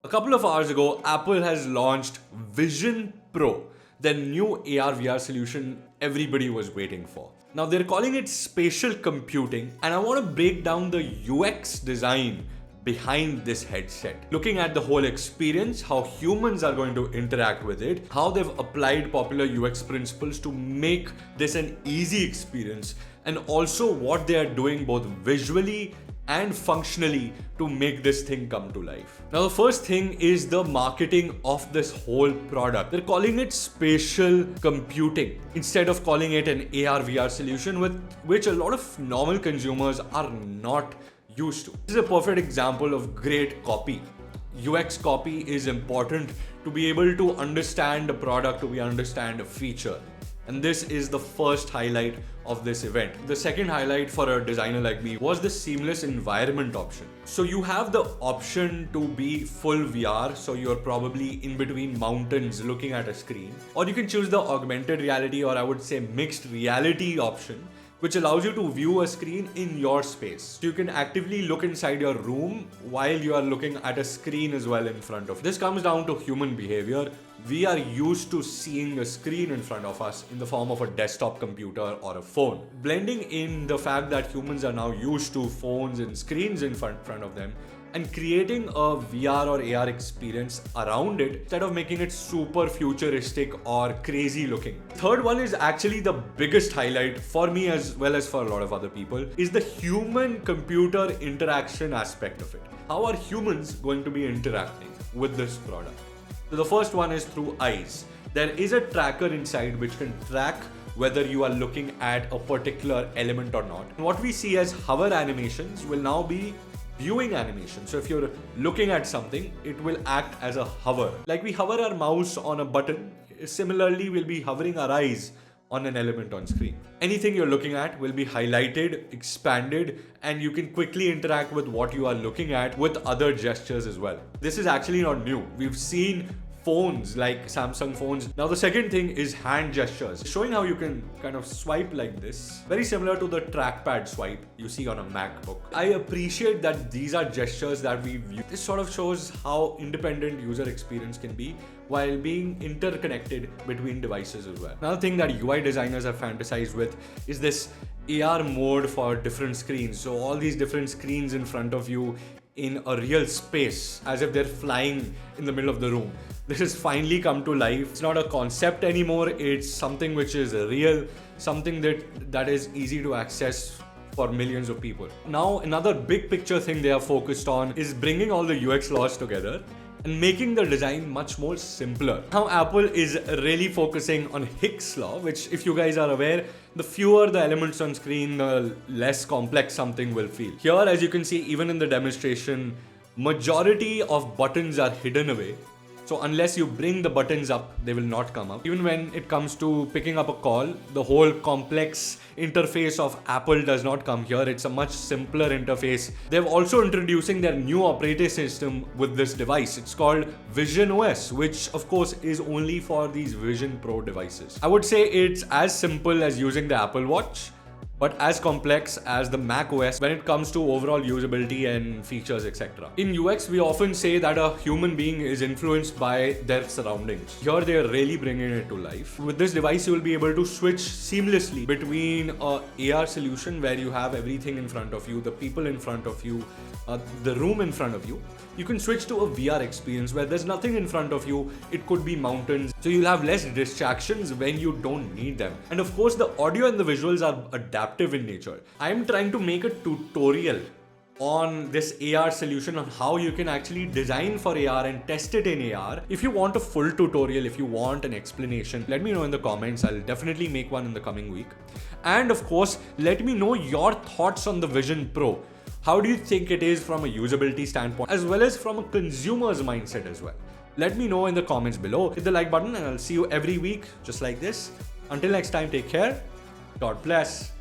A couple of hours ago, Apple has launched Vision Pro, the new AR VR solution everybody was waiting for. Now they're calling it spatial computing, and I want to break down the UX design behind this headset. Looking at the whole experience, how humans are going to interact with it, how they've applied popular UX principles to make this an easy experience, and also what they are doing both visually and functionally to make this thing come to life. Now the first thing is the marketing of this whole product. They're calling it spatial computing instead of calling it an AR VR solution, with which a lot of normal consumers are not used to. This is a perfect example of great copy. UX copy is important to be able to understand a product, to understand a feature. And this is the first highlight of this event. The second highlight for a designer like me was the seamless environment option. So you have the option to be full VR, so you're probably in between mountains looking at a screen. Or you can choose the augmented reality, or I would say mixed reality option, which allows you to view a screen in your space. So you can actively look inside your room while you are looking at a screen as well in front of you. This comes down to human behavior. We are used to seeing a screen in front of us in the form of a desktop computer or a phone. Blending in the fact that humans are now used to phones and screens in front of them, and creating a VR or AR experience around it instead of making it super futuristic or crazy looking. Third one is actually the biggest highlight for me as well as for a lot of other people, is the human computer interaction aspect of it. How are humans going to be interacting with this product? So the first one is through eyes. There is a tracker inside which can track whether you are looking at a particular element or not. And what we see as hover animations will now be viewing animation. So if you're looking at something, it will act as a hover. Like we hover our mouse on a button, similarly we'll be hovering our eyes on an element on screen. Anything you're looking at will be highlighted, expanded, and you can quickly interact with what you are looking at with other gestures as well. This is actually not new. We've seen phones like Samsung phones. Now the second thing is hand gestures, showing how you can kind of swipe like this, very similar to the trackpad swipe you see on a MacBook. I appreciate that these are gestures that we view. This sort of shows how independent user experience can be while being interconnected between devices as well. Another thing that UI designers have fantasized with is this AR mode for different screens. So all these different screens in front of you in a real space, as if they're flying in the middle of the room. This has finally come to life. It's not a concept anymore, it's something which is real, something that is easy to access for millions of people. Now, another big picture thing they are focused on is bringing all the UX laws together and making the design much more simpler. Now Apple is really focusing on Hicks law, which, if you guys are aware, the fewer the elements on screen, the less complex something will feel. Here, as you can see, even in the demonstration, majority of buttons are hidden away. So unless you bring the buttons up, they will not come up. Even when it comes to picking up a call, the whole complex interface of Apple does not come here. It's a much simpler interface. They're also introducing their new operating system with this device. It's called VisionOS, which of course is only for these Vision Pro devices. I would say it's as simple as using the Apple Watch, but as complex as the Mac OS when it comes to overall usability and features, etc. In UX, we often say that a human being is influenced by their surroundings. Here, they are really bringing it to life. With this device, you will be able to switch seamlessly between an AR solution where you have everything in front of you, the people in front of you, the room in front of you. You can switch to a VR experience where there's nothing in front of you. It could be mountains. So you'll have less distractions when you don't need them. And of course, the audio and the visuals are adaptive in nature. I'm trying to make a tutorial on this AR solution on how you can actually design for AR and test it in AR. If you want a full tutorial, if you want an explanation, let me know in the comments. I'll definitely make one in the coming week. And of course, let me know your thoughts on the Vision Pro. How do you think it is from a usability standpoint, as well as from a consumer's mindset as well? Let me know in the comments below. Hit the like button and I'll see you every week just like this. Until next time, take care. God bless.